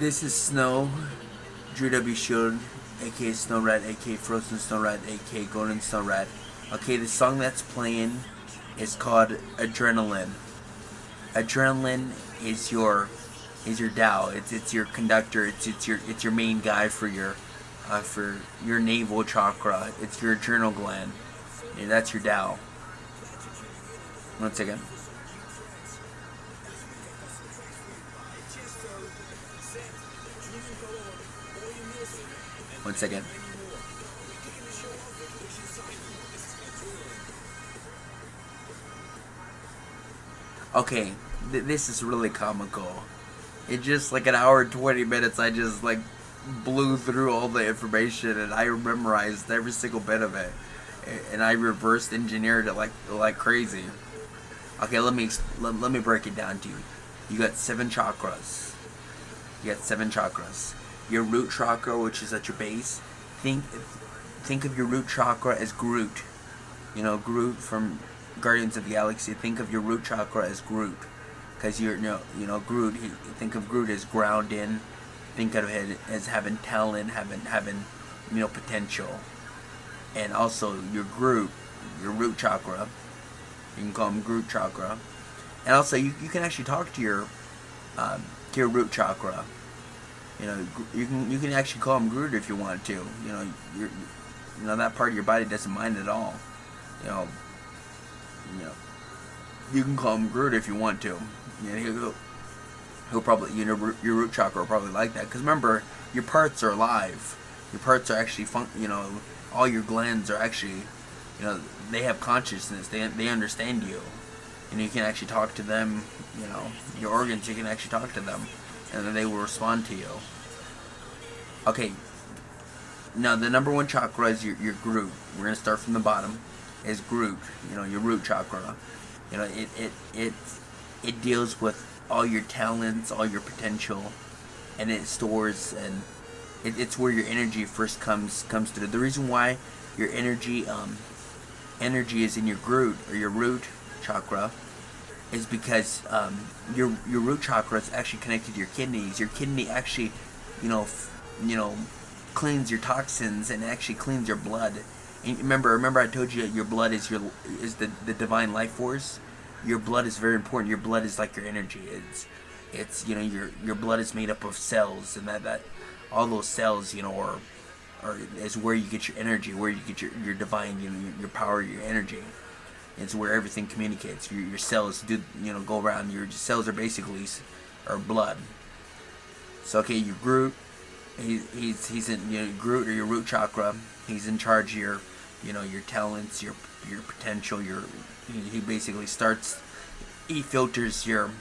This is Snow, Drew W. Shield, aka SnowRat, aka Frozen SnowRat, aka Golden SnowRat. Okay, the song that's playing is called Adrenaline. Adrenaline is your Tao. It's your conductor. It's your main guy for your navel chakra. It's your adrenal gland. Yeah, that's your Tao. One second. One second. Okay, this is really comical. It just like an hour and 20 minutes. I just like blew through all the information and I memorized every single bit of it, and I reverse engineered it like crazy. Okay, let me break it down to you. You got 7 chakras. Your root chakra, which is at your base. Think of your root chakra as Groot. You know, Groot from Guardians of the Galaxy. Think of your root chakra as Groot, because Groot. Think of Groot as grounding. Think of it as having talent, having potential. And also your root chakra. You can call him Groot chakra. And also you can actually talk to your root chakra. You can actually call him Groot if you want to. That part of your body doesn't mind at all. You can call him Groot if you want to. He'll probably, your root chakra will probably like that. Because remember, your parts are alive. Your parts are actually all your glands are actually, they have consciousness. They understand you. And you can actually talk to them. Your organs, you can actually talk to them, and then they will respond to you. Okay. Now the number 1 chakra is your Groot. We're gonna start from the bottom. Is Groot. Your root chakra. It deals with all your talents, all your potential, and it stores, and it's where your energy first comes through. The reason why your energy is in your Groot or your root chakra is because your root chakra is actually connected to your kidneys. Your kidney actually, cleans your toxins and actually cleans your blood. And remember I told you your blood is the divine life force. Your blood is very important. Your blood is like your energy. It's your blood is made up of cells, and that all those cells is where you get your energy, where you get your divine your power, your energy. It's where everything communicates. Your cells go around. Your cells are basically blood. So okay, your Groot, he's in Groot or your root chakra. He's in charge of your talents, your potential. He basically starts. He filters your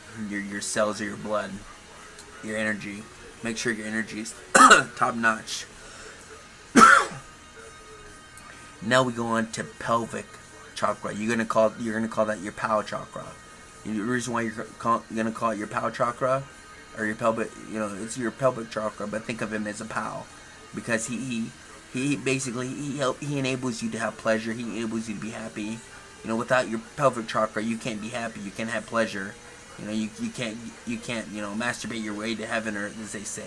cells or your blood, your energy. Make sure your energy is top notch. Now we go on to pelvic chakra. You're gonna call that your Pow chakra. The reason why you're gonna call it your Pow chakra or your pelvic, it's your pelvic chakra, but think of him as a Pow, because he basically he enables you to have pleasure. He enables you to be happy. Without your pelvic chakra, you can't be happy. You can't have pleasure. You can't masturbate your way to heaven, or as they say.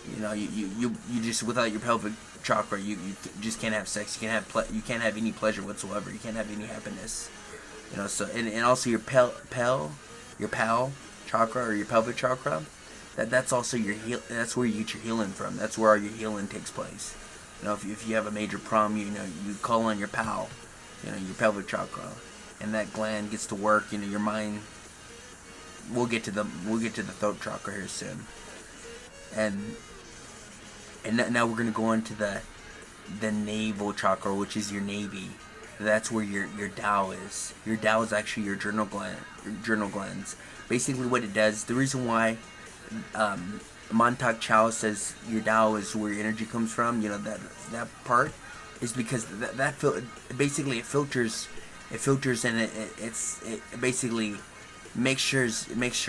You just, without your pelvic chakra, you just can't have sex. You can't have any pleasure whatsoever. You can't have any happiness. So and also your your Pow chakra or your pelvic chakra. That's also that's where you get your healing from. That's where all your healing takes place. If you have a major problem, you call on your Pow, your pelvic chakra, and that gland gets to work. Your mind. We'll get to the throat chakra here soon, and now we're gonna go on to the navel chakra, which is your navy. That's where your Tao is. Your Tao is actually your adrenal glands. Basically, what it does. The reason why Montauk Chow says your Tao is where your energy comes from. That part is because basically it filters and it basically makes sure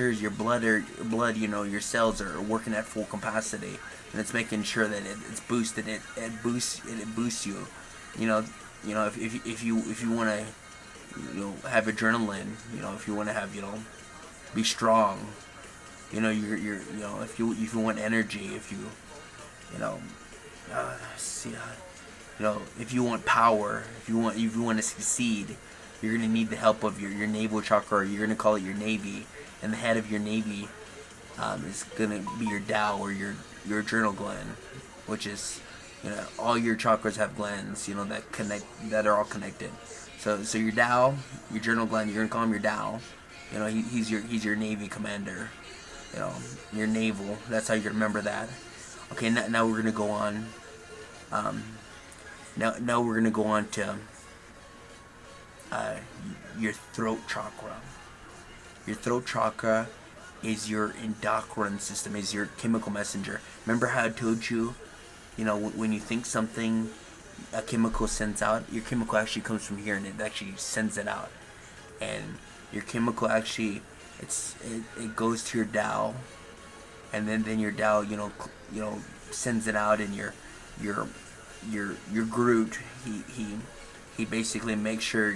your blood your cells are working at full capacity, and it's making sure that it's boosted. It boosts you. If you want to have adrenaline, if you want to have be strong, You know, you know, if you want energy, if you, you know, see, you know, if you want power, if you want to succeed, you're gonna need the help of your navel chakra. Or you're gonna call it your navy, and the head of your navy is gonna be your Tao, or your adrenal gland, which is, you know, all your chakras have glands, you know, that are all connected. So your Tao, your adrenal gland, you're gonna call him your Tao. You know, he's your navy commander. You know, your navel. That's how you're gonna remember that. Okay, now we're gonna go on. Now we're gonna go on to your throat chakra. Your throat chakra is your endocrine system, is your chemical messenger. Remember how I told you, you know, when you think something, a chemical sends out. Your chemical actually comes from here, and it actually sends it out. And your chemical actually, it goes to your Tao, and then your Tao, you know, sends it out, and your Groot, he basically makes sure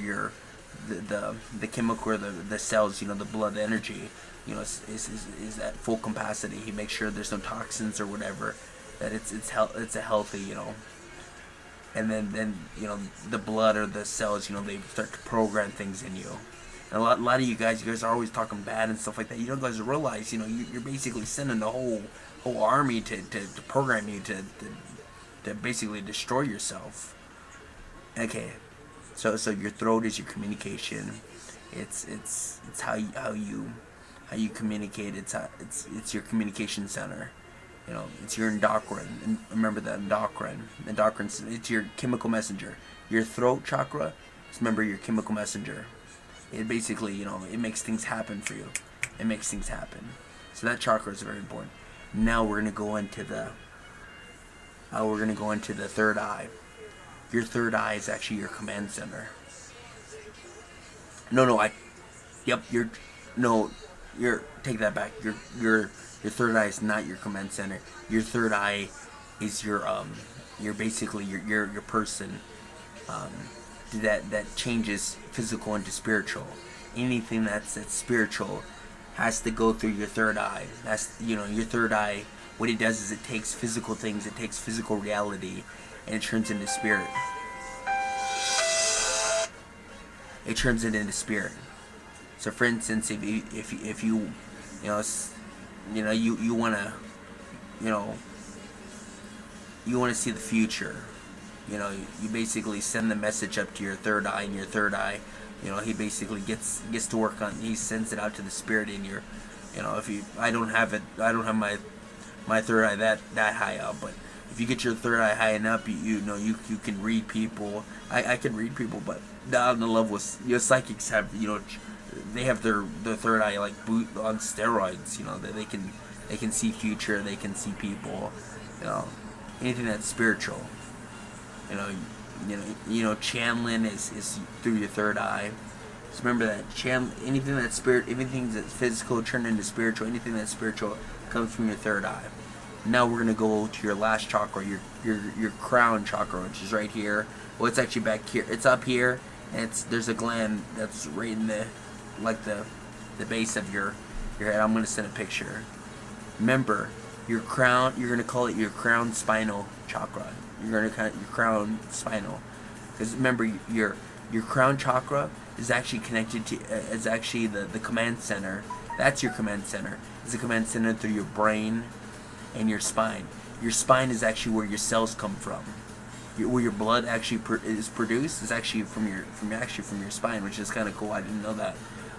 the chemical, or the cells, you know, the blood, the energy, you know, is at full capacity. He makes sure there's no toxins or whatever, that it's a healthy, you know. And then you know, the blood or the cells, you know, they start to program things in you. And a lot of you guys are always talking bad and stuff like that. You don't guys realize, you know, you're basically sending the whole army to program you to basically destroy yourself. Okay, so your throat is your communication. It's how you communicate. It's your communication center. You know, it's your endocrine. And remember the endocrine. Endocrine, it's your chemical messenger. Your throat chakra is, remember, your chemical messenger. It basically, you know, it makes things happen for you. It makes things happen. So that chakra is very important. Now we're gonna go into the third eye. Your third eye is actually your command center. Take that back. Your third eye is not your command center. Your third eye is your basically your person, that changes physical into spiritual. Anything that's spiritual has to go through your third eye. That's, you know, your third eye. What it does is it takes physical things, it takes physical reality, and it turns into spirit. It turns it into spirit. So, for instance, if you wanna, you wanna see the future. You know, you basically send the message up to your third eye, and your third eye, you know, he basically gets to work on. He sends it out to the spirit in your, you know, I don't have my third eye that high up, but if you get your third eye high enough, you can read people. I can read people, but down the level, psychics have, you know, they have their third eye like boot on steroids. You know, that they can see future, they can see people, you know, anything that's spiritual. Channeling is through your third eye. So remember that anything that's spirit, anything that's physical turn into spiritual. Anything that's spiritual comes from your third eye. Now we're gonna go to your last chakra, your crown chakra, which is right here. Well, it's actually back here. It's up here, and there's a gland that's right in the base of your head. I'm gonna send a picture. Remember, your crown. You're gonna call it your crown spinal chakra. You're gonna call it your crown spinal, because remember, your crown chakra is actually connected to. Is actually the command center. That's your command center. It's a command center through your brain and your spine. Your spine is actually where your cells come from. Where your blood actually is produced is actually from your spine, which is kind of cool. I didn't know that.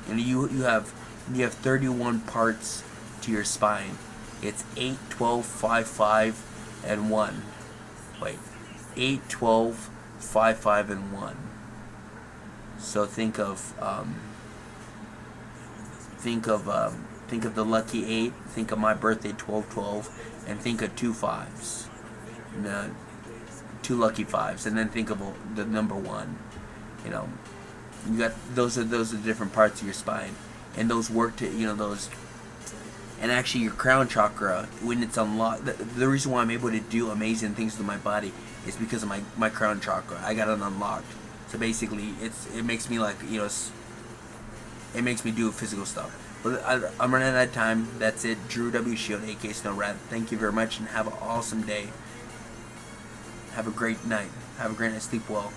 And you have 31 parts to your spine. It's 8, 12, 5, 5, and 1. Wait, 8, 12, 5, 5, and 1. So think of the lucky 8. Think of my birthday, 12/12, and think of 2 5s. No, 2 lucky 5s, and then think of the number 1. You know, you got those are the different parts of your spine, and those work to, you know, those. And actually, your crown chakra, when it's unlocked, the reason why I'm able to do amazing things with my body is because of my crown chakra. I got it unlocked. So basically, it makes me like, you know, it makes me do physical stuff. But I'm running out of time. That's it. Drew W. Shield, aka SnowRat. Thank you very much, and have an awesome day. Have a great night. Have a great night. Sleep well.